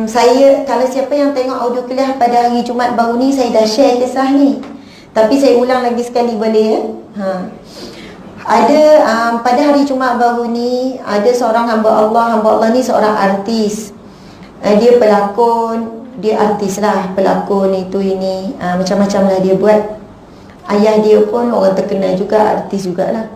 Saya, kalau siapa yang tengok audio kuliah pada hari Jumaat baru ni, saya dah share kisah ni. Tapi saya ulang lagi sekali boleh ya? Ada pada hari Jumaat baru ni, ada seorang hamba Allah ni seorang artis. Dia pelakon, dia artis lah, pelakon itu ini, macam-macam lah dia buat. Ayah dia pun orang terkenal juga, artis jugalah.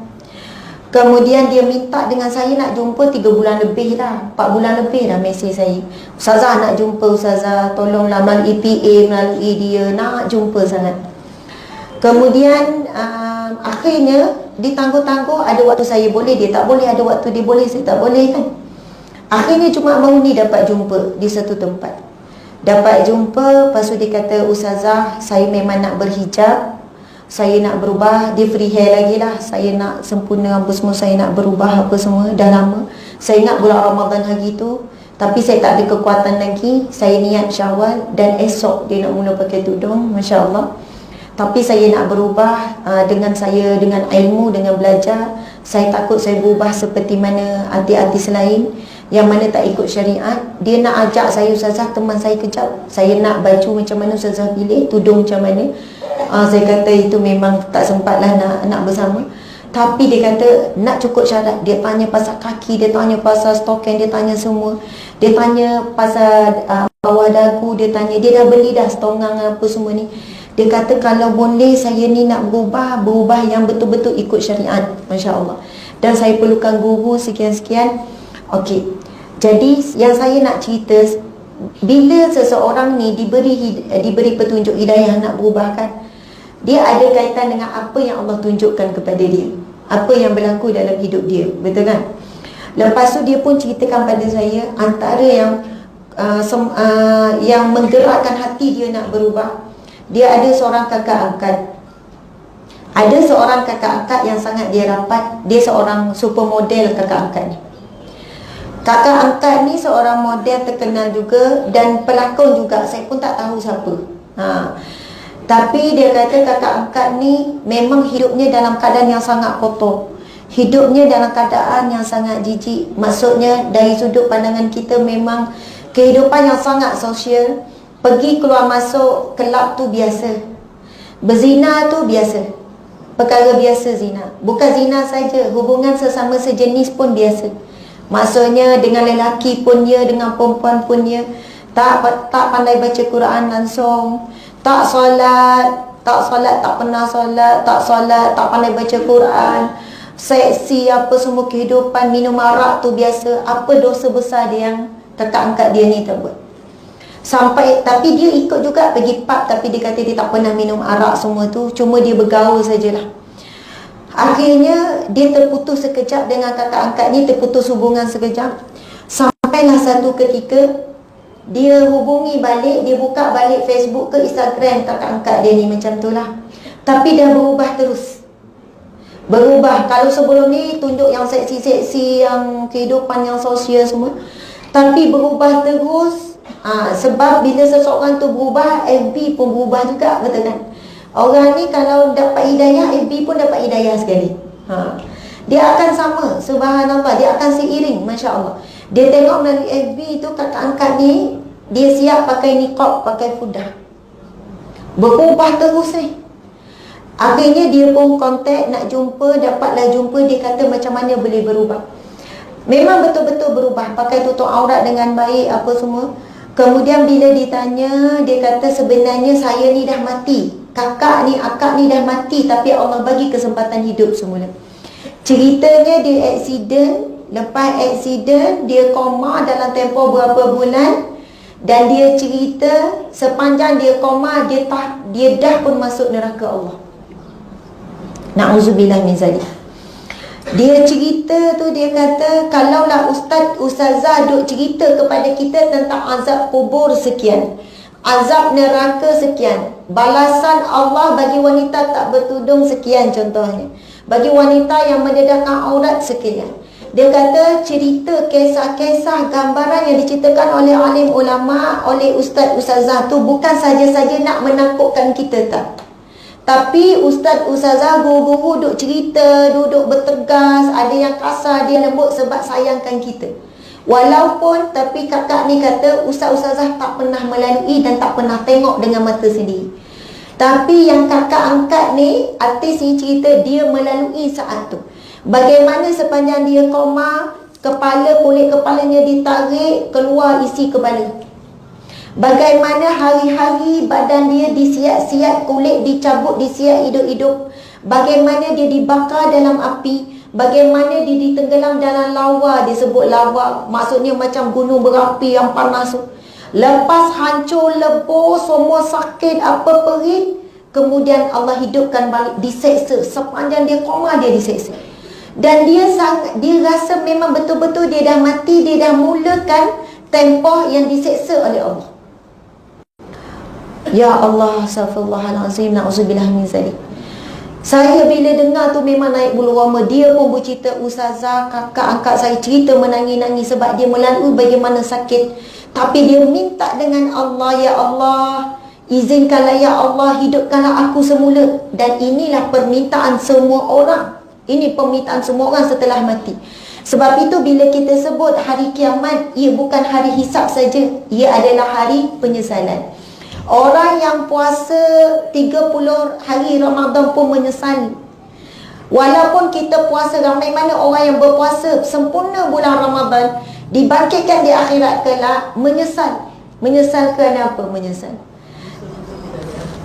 Kemudian dia minta dengan saya nak jumpa 3 bulan lebih dah, 4 bulan lebih dah mesej saya. Ustazah nak jumpa Ustazah, tolonglah melalui PA, melalui dia, nak jumpa sangat. Kemudian akhirnya ditangguh-tangguh, ada waktu saya boleh, dia tak boleh, ada waktu dia boleh, saya tak boleh kan. Akhirnya Jumaat baru ni dapat jumpa di satu tempat. Dapat jumpa, lepas tu dia kata, Ustazah, saya memang nak berhijab, saya nak berubah. Dia free hair lagi lah, saya nak sempurna apa semua, saya nak berubah apa semua, dah lama. Saya ingat bulan Ramadan hari tu, tapi saya tak ada kekuatan lagi. Saya niat Syawal dan esok dia nak mula pakai tudung, Masya Allah. Tapi saya nak berubah dengan ilmu, dengan belajar. Saya takut saya berubah seperti mana artis-artis lain yang mana tak ikut syariat. Dia nak ajak saya, Ustazah, teman saya kejap, saya nak baju macam mana Ustazah pilih, tudung macam mana. Saya kata itu memang tak sempat lah nak bersama. Tapi dia kata nak cukup syarat. Dia tanya pasal kaki, dia tanya pasal stokin, dia tanya semua. Dia tanya pasal bawah dagu, dia tanya, dia dah beli dah stogang apa semua ni. Dia kata kalau boleh saya ni nak berubah yang betul-betul ikut syariat, Masya Allah. Dan saya perlukan guru sekian-sekian. Okey, jadi yang saya nak cerita, bila seseorang ni diberi petunjuk hidayah nak berubah kan, dia ada kaitan dengan apa yang Allah tunjukkan kepada dia, apa yang berlaku dalam hidup dia, betul kan? Lepas tu dia pun ceritakan pada saya antara yang menggerakkan hati dia nak berubah. Dia ada seorang kakak angkat. Ada seorang kakak angkat yang sangat dia rapat. Dia seorang supermodel kakak angkat ni. Kakak angkat ni seorang model terkenal juga dan pelakon juga. Saya pun tak tahu siapa. Tapi dia kata kakak angkat ni memang hidupnya dalam keadaan yang sangat kotor. Hidupnya dalam keadaan yang sangat jijik. Maksudnya dari sudut pandangan kita memang kehidupan yang sangat sosial. Pergi keluar masuk kelab tu biasa. Berzina tu biasa. Perkara biasa zina. Bukan zina saja, hubungan sesama sejenis pun biasa. Maksudnya dengan lelaki pun dia, dengan perempuan pun dia. Tak pandai baca Quran langsung. Tak solat, tak pernah solat, tak pandai baca Quran. Seksi apa semua kehidupan, minum arak tu biasa. Apa dosa besar dia yang kakak angkat dia ni tak buat. Tapi dia ikut juga pergi pub, tapi dia kata dia tak pernah minum arak semua tu, cuma dia bergaul sajalah. Akhirnya dia terputus sekejap dengan kakak angkat ni, terputus hubungan sekejap. Sampailah satu ketika dia hubungi balik, dia buka balik Facebook ke Instagram kakak angkat dia ni, macam tu lah. Tapi dah berubah terus. Berubah. Kalau sebelum ni tunjuk yang seksi-seksi, yang kehidupan yang sosial semua, tapi berubah terus. Sebab bila seseorang tu berubah, FB pun berubah juga, betul kan? Orang ni kalau dapat hidayah, FB pun dapat hidayah sekali. Dia akan sama, subhanallah, dia akan seiring, Masya Allah. Dia tengok melalui FB tu kakak angkat ni, dia siap pakai niqab, pakai fudah. Berubah terus ni. Akhirnya dia pun kontak nak jumpa, dapatlah jumpa. Dia kata macam mana boleh berubah. Memang betul-betul berubah, pakai tutup aurat dengan baik apa semua. Kemudian bila ditanya, dia kata sebenarnya saya ni dah mati, akak ni dah mati, tapi Allah bagi kesempatan hidup semula. Ceritanya dia aksiden. Lepas aksiden dia koma dalam tempoh berapa bulan. Dan dia cerita sepanjang dia koma, dia dah pun masuk neraka Allah. Na'udzubillah min zalik. Dia cerita tu, dia kata kalaulah ustazah duk cerita kepada kita tentang azab kubur sekian, azab neraka sekian, balasan Allah bagi wanita tak bertudung sekian contohnya, bagi wanita yang mendedahkan aurat sekian. Dia kata cerita kisah-kisah gambaran yang diceritakan oleh alim ulama, oleh ustaz-ustazah tu bukan saja-saja nak menakutkan kita tak. Tapi ustaz-ustazah, guru-guru duduk cerita, duduk bertegas, ada yang kasar, dia lembut sebab sayangkan kita. Walaupun tapi kakak ni kata ustaz-ustazah tak pernah melalui dan tak pernah tengok dengan mata sendiri. Tapi yang kakak angkat ni, artis ni cerita dia melalui saat tu. Bagaimana sepanjang dia koma, kulit kepalanya ditarik, keluar isi kepala. Bagaimana hari-hari badan dia disiat-siat, kulit dicabut, disiat hidup-hidup. Bagaimana dia dibakar dalam api. Bagaimana dia ditenggelam dalam lawa. Dia sebut lawa, maksudnya macam gunung berapi yang panas tu. Lepas hancur, lebur, semua sakit, apa perih, kemudian Allah hidupkan balik, diseksa. Sepanjang dia koma, dia diseksa. Dan dia rasa memang betul-betul dia dah mati, dia dah mulakan tempoh yang diseksa oleh Allah. Ya Allah, astaghfirullahalazim, na'udzubillah min zalik. Saya bila dengar tu memang naik bulu roma. Dia pun bercerita, ustazah, kakak angkat saya cerita menangis-nangis sebab dia melalui bagaimana sakit. Tapi dia minta dengan Allah, ya Allah, izinkanlah ya Allah, hidupkanlah aku semula. Dan inilah permintaan semua orang. Ini permintaan semua orang setelah mati. Sebab itu bila kita sebut hari kiamat, ia bukan hari hisab saja, ia adalah hari penyesalan. Orang yang puasa 30 hari Ramadan pun menyesal. Walaupun kita puasa, ramai mana orang yang berpuasa sempurna bulan Ramadan, dibangkitkan di akhirat kelak menyesal. Menyesal kerana apa? Menyesal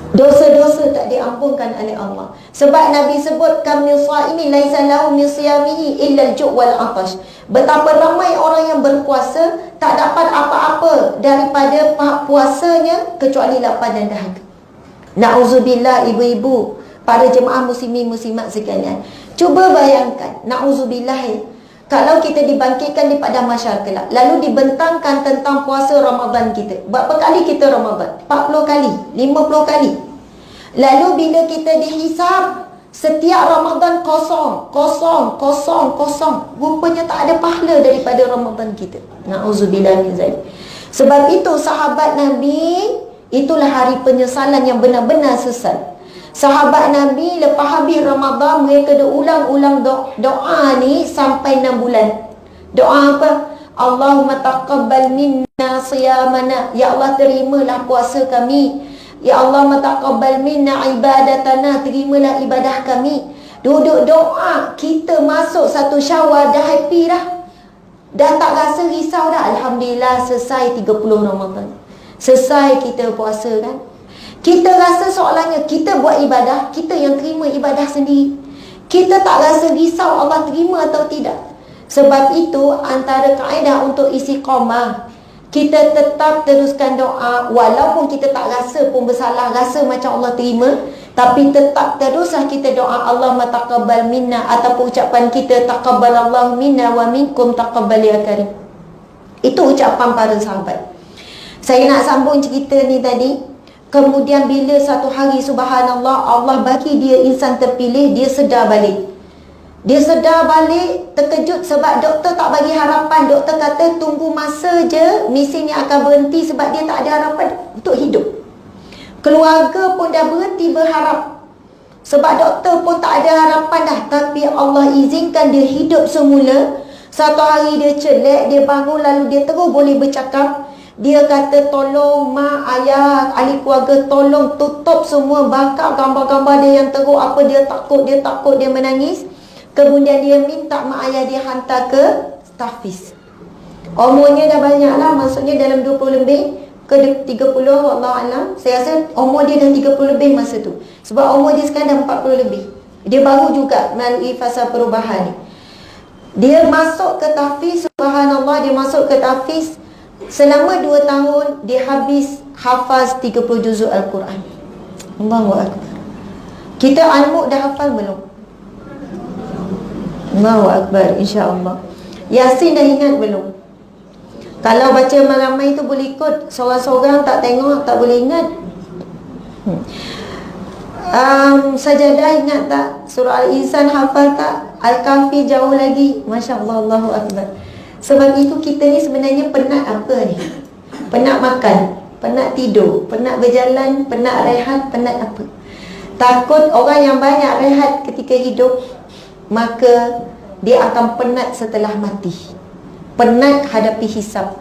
dosa-dosa tak diampunkan oleh Allah. Sebab Nabi sebut kamil shaimi laisa lahu min siyamihi illa al-ju' wal 'atash. Betapa ramai orang yang berpuasa tak dapat apa-apa daripada puasanya kecuali lapar dan dahaga. Nauzubillah, ibu-ibu, para jemaah muslimin muslimat sekalian. Cuba bayangkan, nauzubillah, kalau kita dibangkitkan di padang mahsyar kelak, lalu dibentangkan tentang puasa Ramadan kita. Berapa kali kita Ramadan? 40 kali, 50 kali. Lalu bila kita dihisab, setiap Ramadan kosong. Rupanya tak ada pahala daripada Ramadan kita. Na'udzubillah min zalik. Sebab itu sahabat Nabi, itulah hari penyesalan yang benar-benar sesal. Sahabat Nabi lepas habis Ramadan, mereka dah ulang-ulang doa ni sampai 6 bulan. Doa apa? Allahumma taqabbal minna siyamana. Ya Allah, terimalah puasa kami. Ya Allah, taqabbal minna ibadatana. Terimalah ibadah kami. Duduk doa, kita masuk 1 Syawal dah happy dah. Dah tak rasa risau dah. Alhamdulillah, selesai 30 Ramadan. Selesai kita puasa kan. Kita rasa soalannya kita buat ibadah, kita yang terima ibadah sendiri. Kita tak rasa risau Allah terima atau tidak. Sebab itu antara kaedah untuk istiqamah, kita tetap teruskan doa. Walaupun kita tak rasa pun bersalah, rasa macam Allah terima, tapi tetap teruslah kita doa Allahumma taqabbal minna, ataupun ucapan kita taqabbalallahu minna wa minkum taqabbal ya karim. Itu ucapan para sahabat. Saya nak sambung cerita ni tadi. Kemudian bila satu hari subhanallah, Allah bagi dia insan terpilih, dia sedar balik. Dia sedar balik, terkejut sebab doktor tak bagi harapan. Doktor kata tunggu masa je, misi ni akan berhenti sebab dia tak ada harapan untuk hidup. Keluarga pun dah berhenti berharap sebab doktor pun tak ada harapan dah. Tapi Allah izinkan dia hidup semula. Satu hari dia celak, dia bangun, lalu dia terus boleh bercakap. Dia kata tolong mak, ayah, ahli keluarga, tolong tutup semua, bakar gambar-gambar dia yang teruk. Apa dia takut, dia menangis. Kemudian dia minta mak ayah dia hantar ke tahfiz. Umurnya dah banyak lah, maksudnya dalam 20 lebih ke 30, wallahualam. Saya rasa umur dia dah 30 lebih masa tu. Sebab umur dia sekarang dah 40 lebih. Dia baru juga melalui fasa perubahan ni. Dia masuk ke tahfiz, subhanallah, dia masuk ke tahfiz. Selama 2 tahun dia habis hafaz 30 juzuk Al-Quran. Allahu Akbar. Kita Al-Mu'd dah hafal belum? Allahu Akbar, insya-Allah. Yasin dah ingat belum? Kalau baca ramai tu boleh ikut. Seorang-seorang tak tengok, tak boleh ingat. Sajadah ingat tak? Surah Al-Insan hafal tak? Al-Kahfi jauh lagi. Masya Allah, Allahu Akbar. Sebab itu kita ni sebenarnya penat apa ni? Penat makan, penat tidur, penat berjalan, penat rehat, penat apa? Takut orang yang banyak rehat ketika hidup, maka dia akan penat setelah mati. penat hadapi hisab,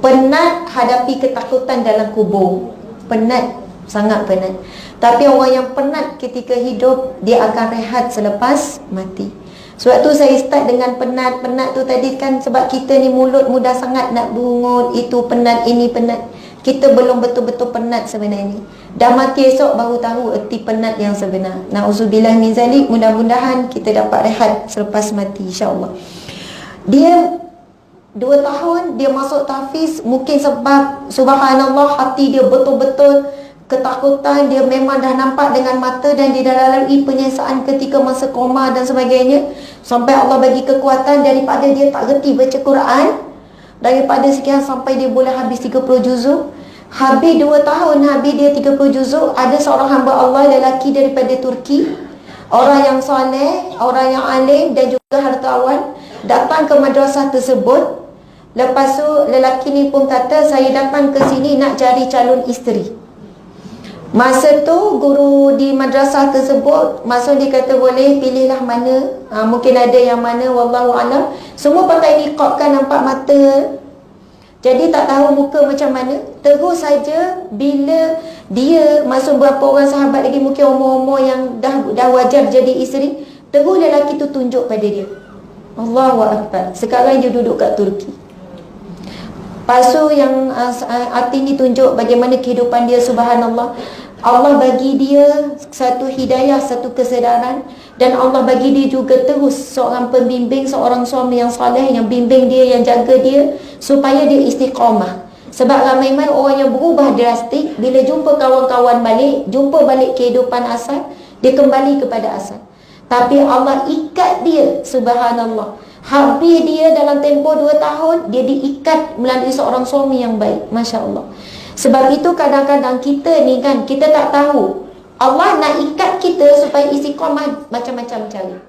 penat hadapi ketakutan dalam kubur. Penat, sangat penat. Tapi orang yang penat ketika hidup, dia akan rehat selepas mati. Sebab tu saya start dengan penat-penat tu tadi kan, sebab kita ni mulut mudah sangat nak bungut, itu penat, ini penat. Kita belum betul-betul penat sebenarnya. Dah mati esok baru tahu erti penat yang sebenar. Na'udzubillah min zalik. Mudah-mudahan kita dapat rehat selepas mati, insya-Allah. Dia 2 tahun dia masuk tahfiz, mungkin sebab subhanallah hati dia betul-betul ketakutan, dia memang dah nampak dengan mata dan dia dah lalui penyiasaan ketika masa koma dan sebagainya, sampai Allah bagi kekuatan daripada dia tak reti baca Quran, daripada sekian sampai dia boleh habis 30 juzuk. Habis 2 tahun, habis dia 30 juzuk. Ada seorang hamba Allah lelaki daripada Turki, orang yang soleh, orang yang alim dan juga hartawan, datang ke madrasah tersebut. Lepas tu lelaki ni pun kata, saya datang ke sini nak cari calon isteri. Masa tu guru di madrasah tersebut, masa dia kata boleh pilihlah mana, mungkin ada yang mana, wallahu alam. Semua pakai niqab kan, nampak mata, jadi tak tahu muka macam mana. Terus saja bila dia masuk, berapa orang sahabat lagi mungkin umur-umur yang dah wajar jadi isteri, terus lelaki tu tunjuk pada dia. Allahu Akbar. Sekarang dia duduk kat Turki. Lepas tu yang arti ni tunjuk bagaimana kehidupan dia, subhanallah. Allah bagi dia satu hidayah, satu kesedaran, dan Allah bagi dia juga terus seorang pembimbing, seorang suami yang soleh yang bimbing dia, yang jaga dia supaya dia istiqamah. Sebab ramai-ramai orang yang berubah drastik, bila jumpa kawan-kawan balik, jumpa balik kehidupan asal, dia kembali kepada asal. Tapi Allah ikat dia, subhanallah. Habis dia dalam tempoh 2 tahun, dia diikat melalui seorang suami yang baik. Masya Allah. Sebab itu kadang-kadang kita ni kan, kita tak tahu Allah nak ikat kita supaya istiqamah macam-macam cara.